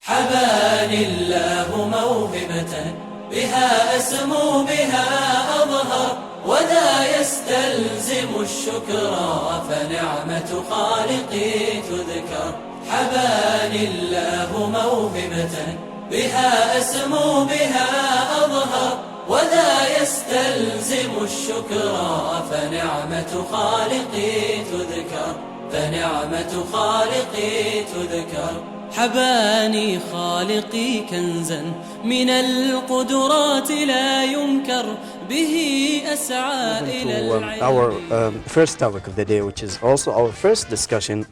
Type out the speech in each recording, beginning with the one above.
حباني الله موهبة بها أسمو بها أظهر وذا يستلزم الشكر فنعمة خالقي تذكر. حباني الله موهبة بها أسمو بها أظهر وذا يستلزم الشكر فنعمة خالقي تذكر. فنعمة خالقي تذكر. حباني خالقي كنزا من القدرات لا ينكر به أسعى إلى العلم. Our first topic of the day, which is also our first discussion,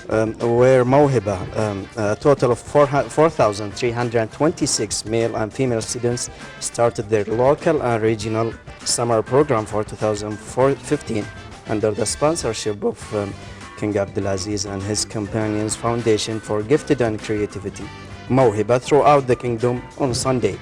where موهبة, a total of 4,326 male and female students started their local and regional summer program for 2015 under the sponsorship of King Abdulaziz and his companions Foundation for Gifted and Creativity, موهبة, throughout the kingdom on Sunday.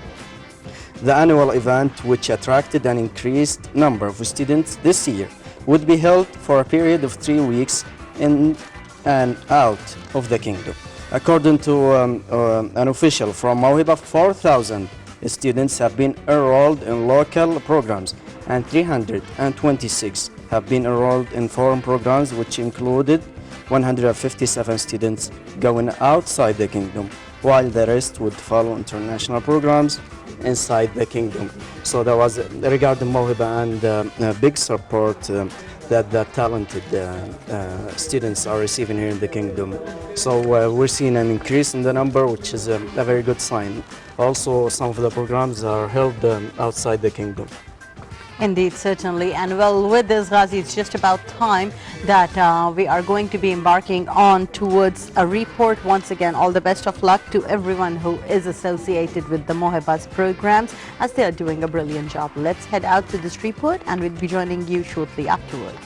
The annual event, which attracted an increased number of students this year, would be held for a period of 3 weeks in and out of the kingdom. According to an official from موهبة, 4,000 students have been enrolled in local programs and 326 have been enrolled in foreign programs, which included 157 students going outside the kingdom, while the rest would follow international programs inside the kingdom. So there was, regarding موهبة, and big support that the talented students are receiving here in the kingdom. So we're seeing an increase in the number, which is a very good sign. Also, some of the programs are held outside the kingdom. Indeed, certainly. And well, with this, Ghazi, it's just about time that we are going to be embarking on towards a report. Once again, all the best of luck to everyone who is associated with the Mohiba's programs, as they are doing a brilliant job. Let's head out to this report and we'll be joining you shortly afterwards.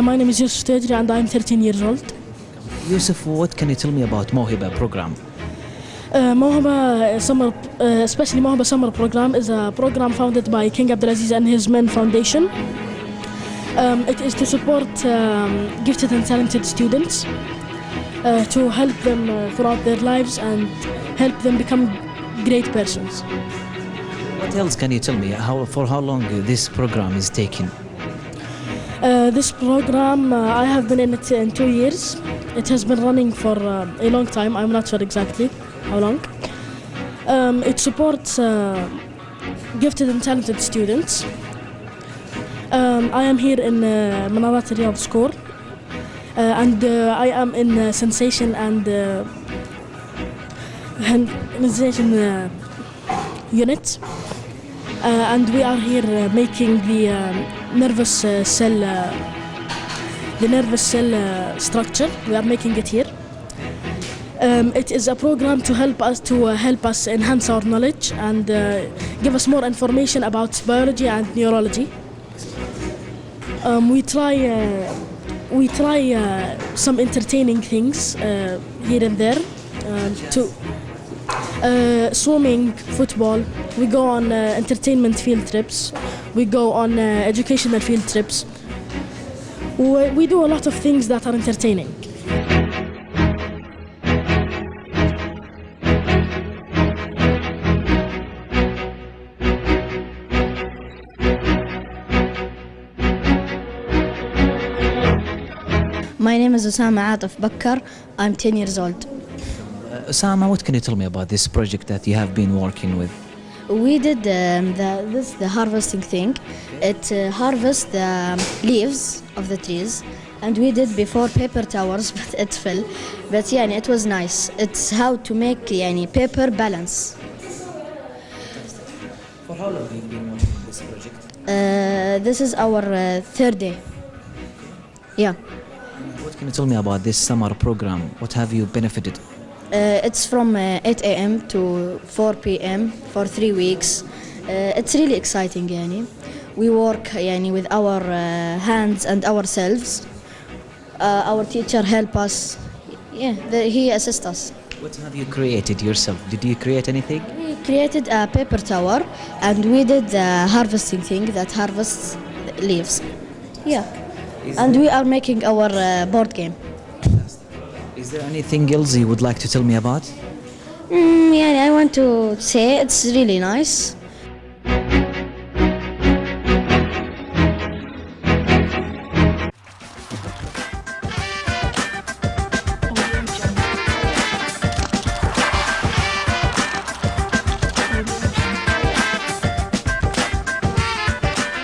My name is Yusuf Tejri and I'm 13 years old. Yusuf, what can you tell me about موهبة program? موهبة summer, especially موهبة summer program, is a program founded by King Abdulaziz and his men foundation. It is to support gifted and talented students, to help them throughout their lives and help them become great persons. What else can you tell me? For how long this program is taking? This program, I have been in it in 2 years. It has been running for a long time. I'm not sure exactly how long. It supports gifted and talented students. I am here in المنارات الرياض school, and I am in sensation and unit, and we are here making the nervous cell structure. We are making it here. It is a program to help us enhance our knowledge and give us more information about biology and neurology. We try some entertaining things here and there, to swimming, football. We go on entertainment field trips. We go on educational field trips. We do a lot of things that are entertaining. My name is Asama Ataf Bakkar. I'm 10 years old. Osama, what can you tell me about this project that you have been working with? We did the harvesting thing. It harvests the leaves of the trees and we did before paper towers but it fell. But yeah, it was nice. It's how to make paper balance. For how long have you been working on this project? This is our third day. Yeah. What can you tell me about this summer program? What have you benefited? It's from 8 a.m. to 4 p.m. for 3 weeks. It's really exciting. We work with our hands and ourselves. Our teacher help us. He assists us. What have you created yourself? Did you create anything? We created a paper tower and we did the harvesting thing that harvests leaves. Yeah. And we are making our board game. Is there anything else you would like to tell me about? I want to say it's really nice.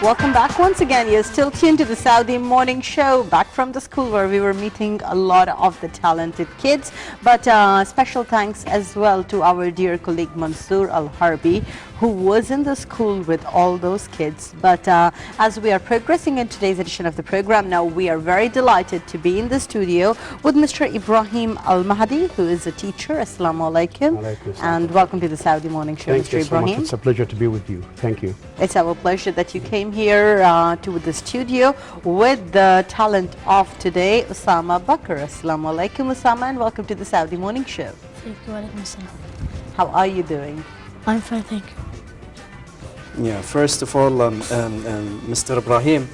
Welcome back once again. You're still tuned to the Saudi Morning Show, back from the school where we were meeting a lot of the talented kids. But special thanks as well to our dear colleague Mansoor Al-Harbi, who was in the school with all those kids. But as we are progressing in today's edition of the program, now we are very delighted to be in the studio with Mr. Ibrahim Al-Mahdi, who is a teacher. Assalamu alaikum. And welcome to the Saudi Morning Show, Thank Mr. you so Ibrahim. much. It's a pleasure to be with you. Thank you. It's our pleasure that you came here to the studio with the talent of today, Osama Bakr. Assalamu alaikum, Osama, and welcome to the Saudi Morning Show. How are you doing? I'm fine, thank you. Yeah, first of all, Mr. Ibrahim,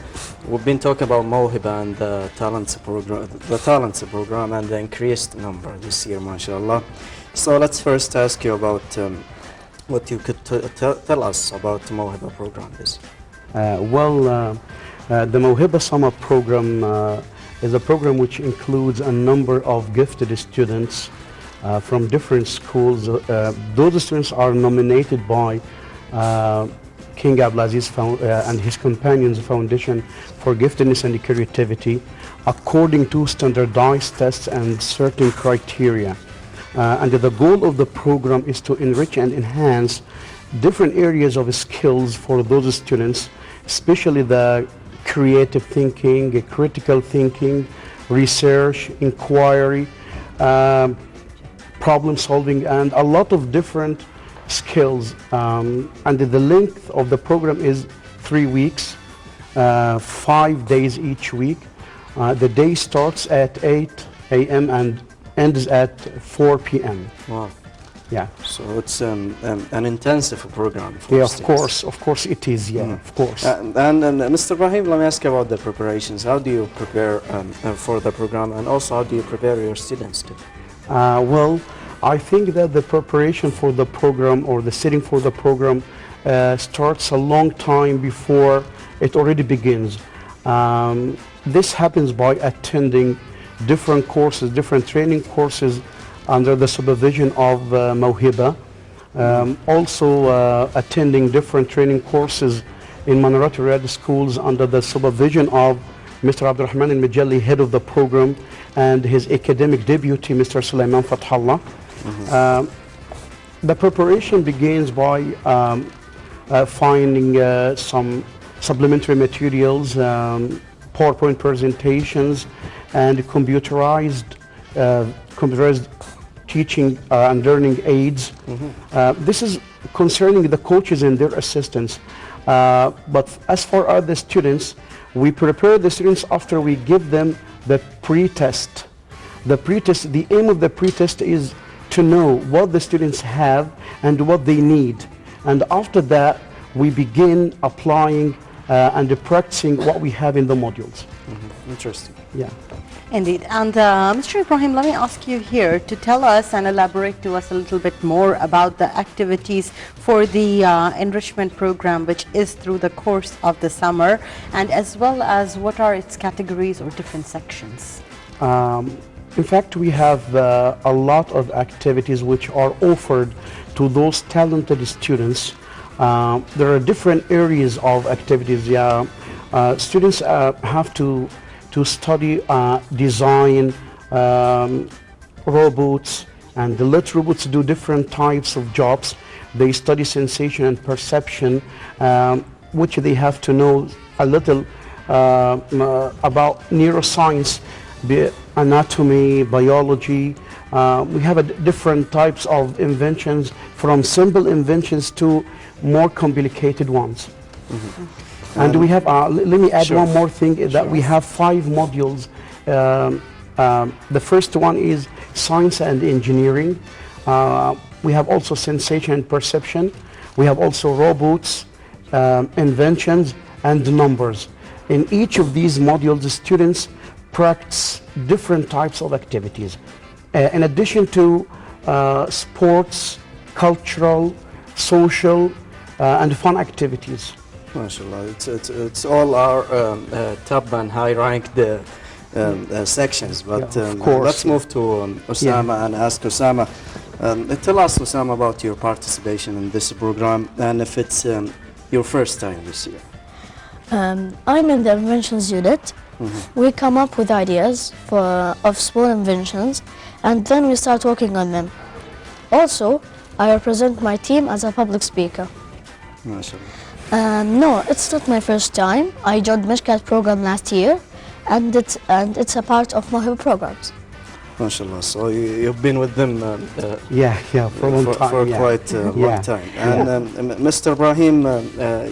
we've been talking about موهبة and the talents program and the increased number this year, mashallah. So let's first ask you about what you could tell us about the موهبة program is. The موهبة summer program is a program which includes a number of gifted students from different schools. Those students are nominated by King Abdulaziz and his companions Foundation for Giftedness and Creativity according to standardized tests and certain criteria. And the goal of the program is to enrich and enhance different areas of skills for those students, especially the creative thinking, critical thinking, research, inquiry, problem solving, and a lot of different skills. And the length of the program is 3 weeks, 5 days each week. The day starts at 8 a.m. and ends at 4 p.m. Wow. Yeah. So it's an intensive program for Yeah, students. of course it is, yeah, of course. And Mr. Ibrahim, let me ask you about the preparations. How do you prepare for the program, and also how do you prepare your students to? Well, I think that the preparation for the program or the setting for the program starts a long time before it already begins. This happens by attending different courses, different training courses under the supervision of موهبة. Also attending different training courses in Manarati Riyadh schools under the supervision of Mr. Abdurrahman al-Majalli, head of the program, and his academic deputy, Mr. Sulaiman Fathallah. The preparation begins by finding some supplementary materials, PowerPoint presentations, and computerized teaching and learning aids. This is concerning the coaches and their assistants. But as for other students, we prepare the students after we give them the pre-test. The aim of the pre-test is to know what the students have and what they need. And after that, we begin applying and practicing what we have in the modules. Interesting. Yeah. Indeed. And Mr. Ibrahim, let me ask you here to tell us and elaborate to us a little bit more about the activities for the enrichment program, which is through the course of the summer, and as well as what are its categories or different sections. In fact, we have a lot of activities which are offered to those talented students. There are different areas of activities. Students have to to study design robots, and let robots do different types of jobs. They study sensation and perception, which they have to know a little about neuroscience, anatomy, biology. We have different types of inventions, from simple inventions to more complicated ones. And we have, let me add one more thing, that we have 5 modules. The first one is science and engineering. We have also sensation and perception. We have also robots, inventions, and numbers. In each of these modules, the students practice different types of activities. In addition to sports, cultural, social, and fun activities. MashaAllah, it's all our top and high-ranked sections, but of course, let's move to Osama and ask Osama. Tell us, Osama, about your participation in this program, and if it's your first time this year. I'm in the inventions unit. We come up with ideas of small inventions, and then we start working on them. Also, I represent my team as a public speaker. MashaAllah. No, it's not my first time. I joined Mishkat program last year, and it's a part of Mohibba programs. MashaAllah. So you've been with them for a long time. For quite a long time. And Mr. Ibrahim,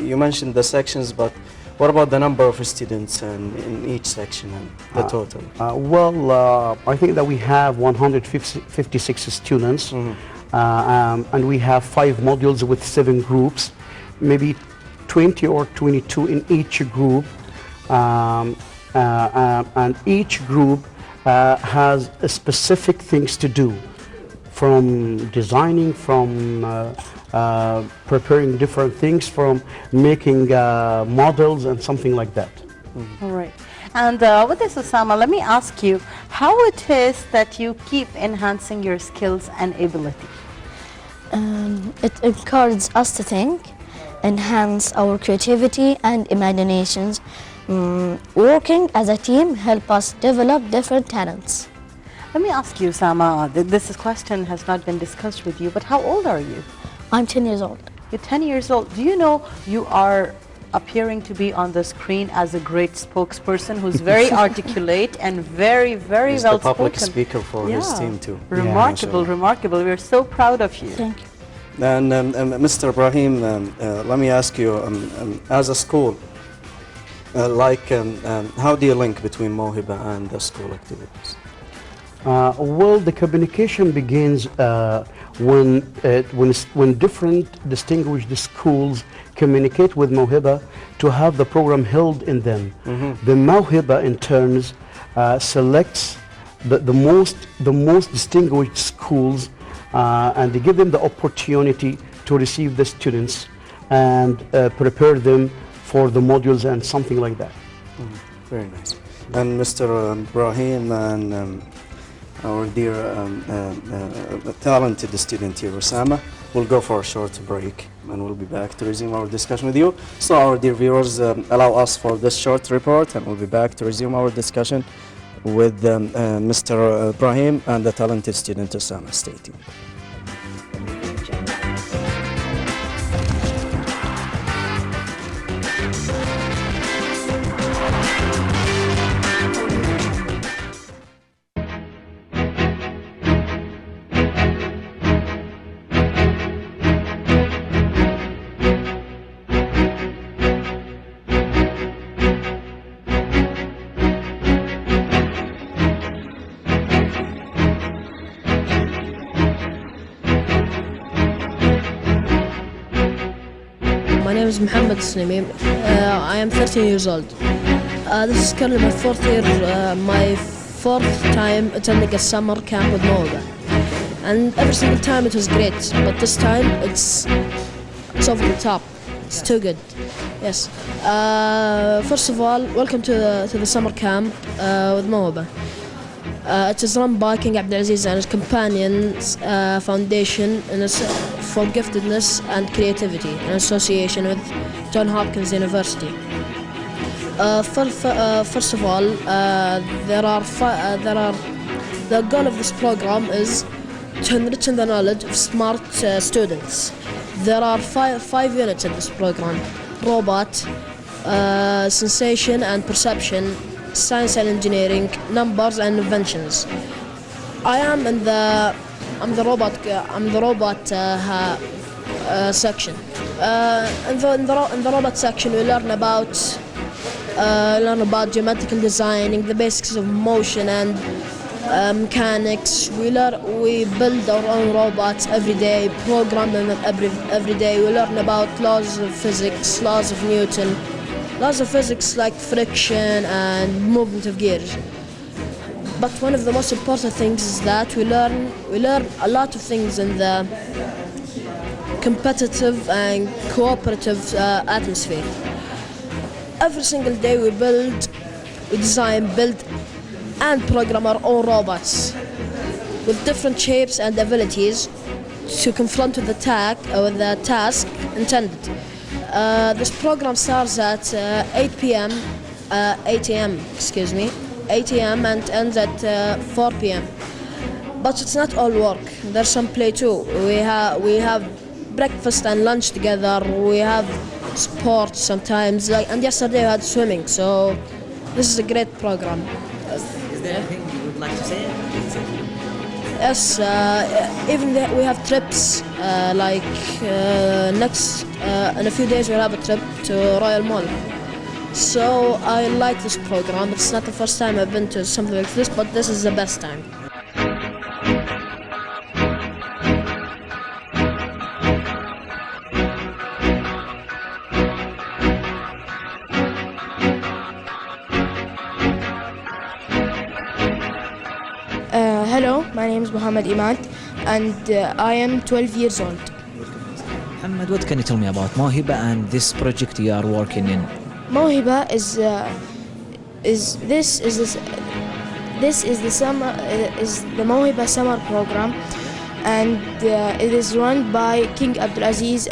you mentioned the sections, but what about the number of students in each section and the total? I think that we have 156 students, and we have 5 modules with 7 groups, maybe 20 or 22 in each group, and each group has specific things to do, from designing, from preparing different things, from making models and something like that. All right. And with this, Osama, let me ask you how it is that you keep enhancing your skills and ability. It encourages us to think, enhance our creativity and imaginations. Working as a team help us develop different talents. Let me ask you, Osama, this question has not been discussed with you, but how old are you? I'm 10 years old. You're 10 years old. Do you know you are appearing to be on the screen as a great spokesperson who's very articulate and very, very He's well the public spoken. speaker for his team too. Remarkable, remarkable. We're so proud of you. Thank you. And Mr. Ibrahim, let me ask you, as a school, how do you link between Mohiba and the school activities? The communication begins when different distinguished schools communicate with Mohiba to have the program held in them. The Mohiba in turns selects the most distinguished schools, and they give them the opportunity to receive the students and prepare them for the modules and something like that. Very nice. And Mr. Ibrahim and our dear talented student here, Osama, we'll go for a short break and we'll be back to resume our discussion with you. So our dear viewers, allow us for this short report and we'll be back to resume our discussion with Mr. Ibrahim and the talented student Osama. Stay tuned. My name is Mohammed Snimi. I am 13 years old. This is currently my 4th year, my 4th time attending a summer camp with Mohibba. And every single time it was great, but this time it's over the top. It's too good. Yes. First of all, welcome to the summer camp with Mohibba. It is run by King Abdulaziz and his companions foundation, and it's for giftedness and creativity in association with Johns Hopkins University. First of all, the goal of this program is to enrich the knowledge of smart students. There are five units in this program: robot, sensation and perception, science and engineering, numbers and inventions. I'm the robot section. In the robot section, we learn about geometrical designing, the basics of motion and mechanics. We build our own robots every day, program them every day. We learn about laws of physics, laws of Newton, laws of physics like friction and movement of gears. But one of the most important things is that we learn a lot of things in the competitive and cooperative atmosphere. Every single day we design, build and program our own robots with different shapes and abilities to confront with the task intended. This program starts at 8 a.m. and ends at 4 p.m. But it's not all work. There's some play too. We have breakfast and lunch together. We have sport sometimes. And yesterday we had swimming. So this is a great program. Is there anything you would like to say? Yes, we have trips. In a few days we'll have a trip to Royal Mall. So I like this program. It's not the first time I've been to something like this, but this is the best time. Hello, my name is Muhammad Imad and I am 12 years old. Ahmed, what can you tell me about موهبة and this project you are working in? موهبة is the موهبة summer program, and it is run by King Abdulaziz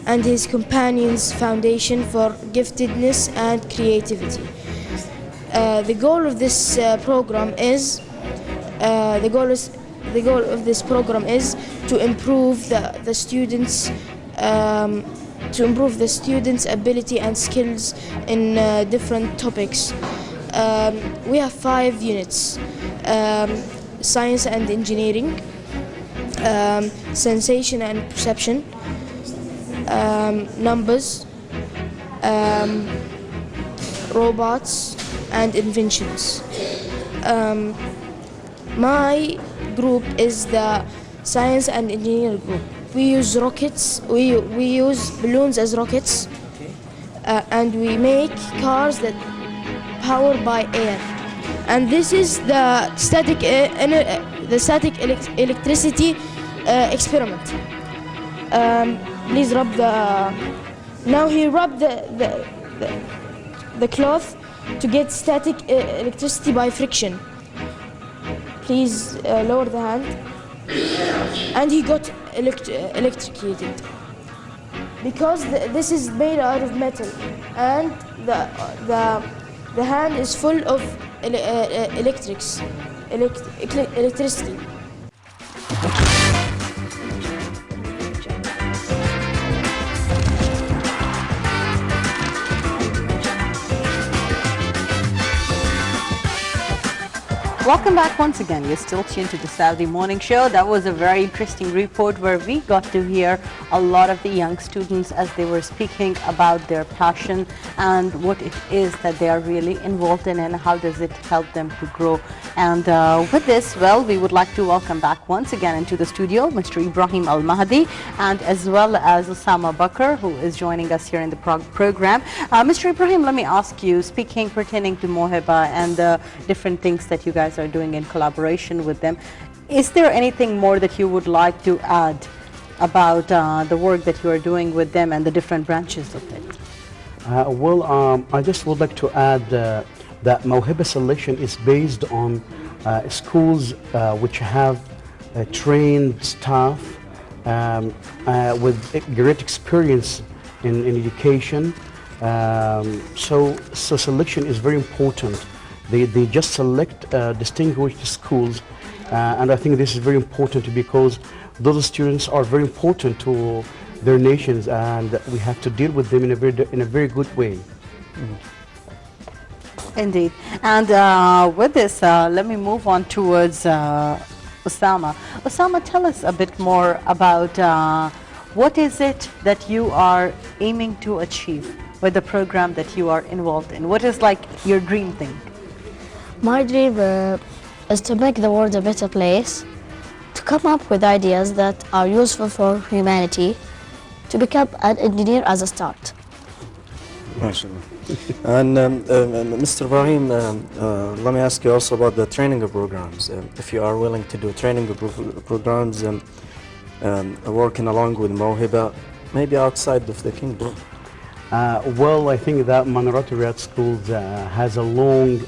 and his companions Foundation for Giftedness and Creativity. The goal of this program is to improve the students' ability and skills in different topics. We have 5 units: science and engineering, sensation and perception, numbers, robots, and inventions. My group is the science and engineering group. We use rockets. We use balloons as rockets, and we make cars that power by air. And this is the static electricity experiment. Please rub the. Now he rubbed the cloth to get static electricity by friction. Please lower the hand. And he got electrocuted because this is made out of metal, and the hand is full of electricity. Welcome back once again. You're still tuned to the Saturday Morning Show. That was a very interesting report where we got to hear a lot of the young students as they were speaking about their passion and what it is that they are really involved in and how does it help them to grow. And with this, well, we would like to welcome back once again into the studio Mr. Ibrahim Al-Mahdi and as well as Osama Bakr, who is joining us here in the program. Mr. Ibrahim, let me ask you, speaking pertaining to Mohiba and the different things that you guys are doing in collaboration with them, is there anything more that you would like to add about the work that you are doing with them and the different branches of it? I just would like to add that Mohiba selection is based on schools which have trained staff with great experience in education, So selection is very important. They just select distinguished schools, and I think this is very important because those students are very important to their nations, and we have to deal with them in a very good way. Indeed. And with this, let me move on towards Osama. Osama, tell us a bit more about what is it that you are aiming to achieve with the program that you are involved in? What is like your dream thing? My dream is to make the world a better place, to come up with ideas that are useful for humanity, to become an engineer as a start. MashaAllah. And Mr. Ibrahim, let me ask you also about the training programs. If you are willing to do training programs working along with موهبة, maybe outside of the kingdom. Well, I think that Manaratiriyat schools has a long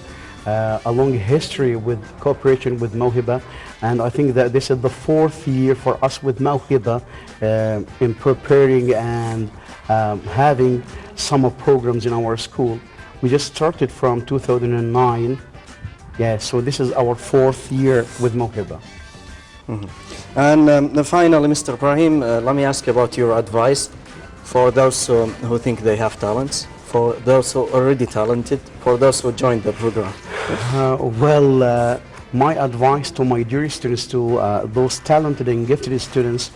history with cooperation with موهبة, and I think that this is the 4th year for us with موهبة in preparing and having summer programs in our school. We just started from 2009. Yeah, so this is our 4th year with موهبة. And finally, Mr. Ibrahim, let me ask about your advice for those who think they have talents, for those who are already talented, for those who joined the program. My advice to my dear students, to those talented and gifted students,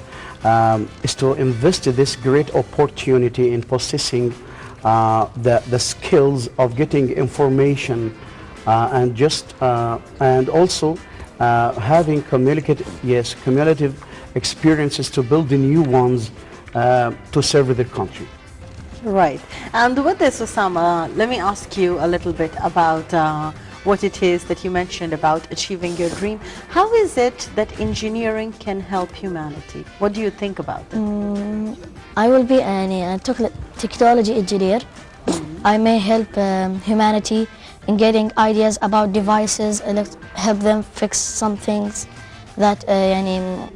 is to invest in this great opportunity in possessing the skills of getting information and also having cumulative experiences to build the new ones to serve their country. Right. And with this, Osama, let me ask you a little bit about what it is that you mentioned about achieving your dream. How is it that engineering can help humanity? What do you think about it? I will be a technology engineer. I may help humanity in getting ideas about devices, help them fix some things that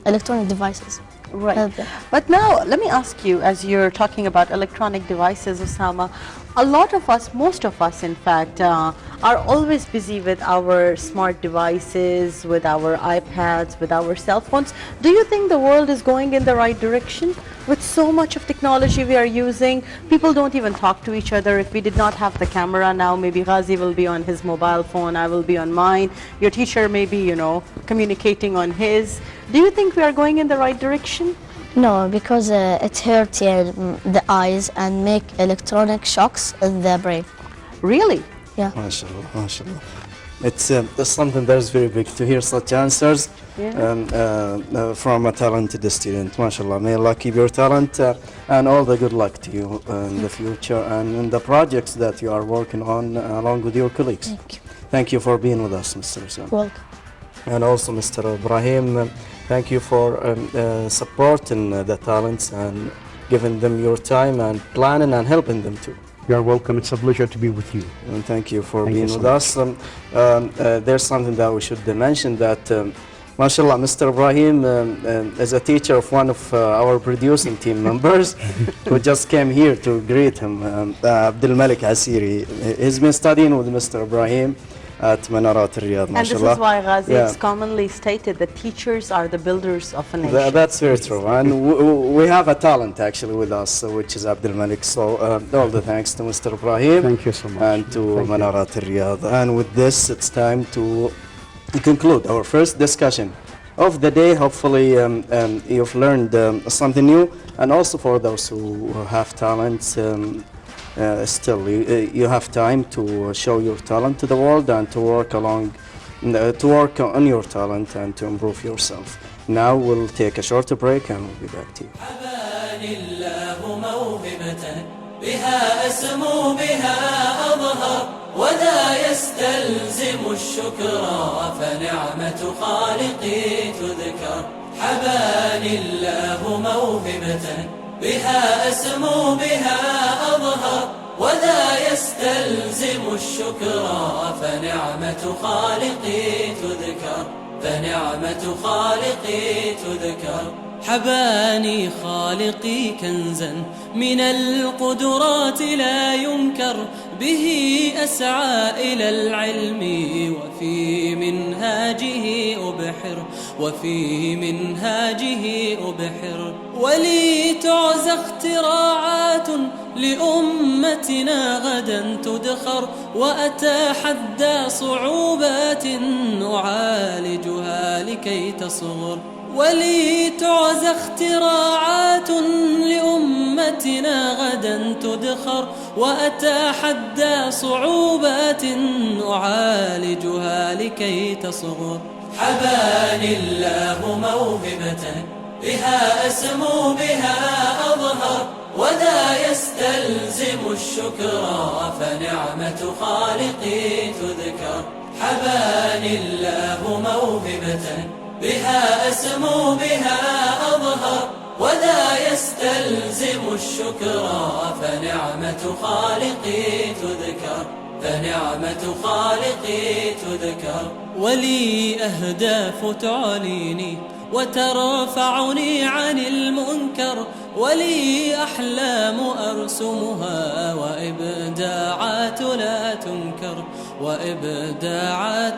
electronic devices. Right. But now, let me ask you, as you're talking about electronic devices, Osama, a lot of us, most of us in fact, are always busy with our smart devices, with our iPads, with our cell phones. Do you think the world is going in the right direction? With so much of technology we are using, people don't even talk to each other. If we did not have the camera now, maybe Ghazi will be on his mobile phone, I will be on mine. Your teacher may be, communicating on his. Do you think we are going in the right direction? No, because it hurts the eyes and make electronic shocks in the brain. Really? Yeah. MashaAllah, MashaAllah. It's something that is very big to hear such answers from a talented student. MashaAllah, may Allah keep your talent and all the good luck to you in the future and in the projects that you are working on along with your colleagues. Thank you. Thank you for being with us, Mr. Osama. Welcome. And also Mr. Ibrahim, thank you for supporting the talents and giving them your time and planning and helping them too. You're welcome. It's a pleasure to be with you. And thank you for being with us. There's something that we should mention that, mashallah, Mr. Ibrahim is a teacher of one of our producing team members who just came here to greet him, Abdul Malik Asiri. He's been studying with Mr. Ibrahim at المنارات الرياض. And this is why Ghazi is commonly stated that teachers are the builders of a nation. That's very true, and we have a talent actually with us, which is Abdul Malik. So all the thanks to Mr. Ibrahim. Thank you so much. And to المنارات الرياض. And with this, it's time to conclude our first discussion of the day. Hopefully you've learned something new, and also for those who have talents, still you have time to show your talent to the world and to work on your talent and to improve yourself. Now we'll take a short break and we'll be back to you. حباني الله موهبة بها أسمو بها أظهر وذا يستلزم الشكر فنعمة خالقي تذكر. حباني الله موهبة بها أسمو بها أظهر وذا يستلزم الشكر فنعمة خالقي تذكر. فنعمة خالقي تذكر. حباني خالقي كنزا من القدرات لا ينكر، به أسعى إلى العلم وفي منهاجه أبحر، ولي تعزى اختراعات لأمتنا غدا تدخر، وأتحدى صعوبات أعالجها لكي تصغر، ولي تعزى اختراعات لأمتنا غدا تدخر، وأتحدى صعوبات أعالجها لكي تصغر. حباني الله موهبة بها أسمو بها أظهر، وذا يستلزم الشكر فنعمة خالقي تذكر. حباني الله موهبة بها أسمو بها أظهر، وذا يستلزم الشكر فنعمة خالقي تذكر. ولي أهداف تعليني وترفعني عن المنكر، ولي أحلام أرسمها وإبداعات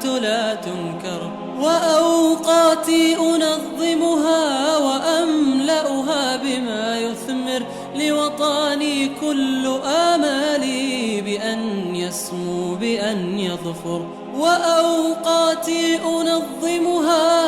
لا تنكر، وأوقاتي أنظمها وأملأها بما يثمر، لوطني كل آمالي بأن يسمو بأن يظفر. وأوقاتي أنظمها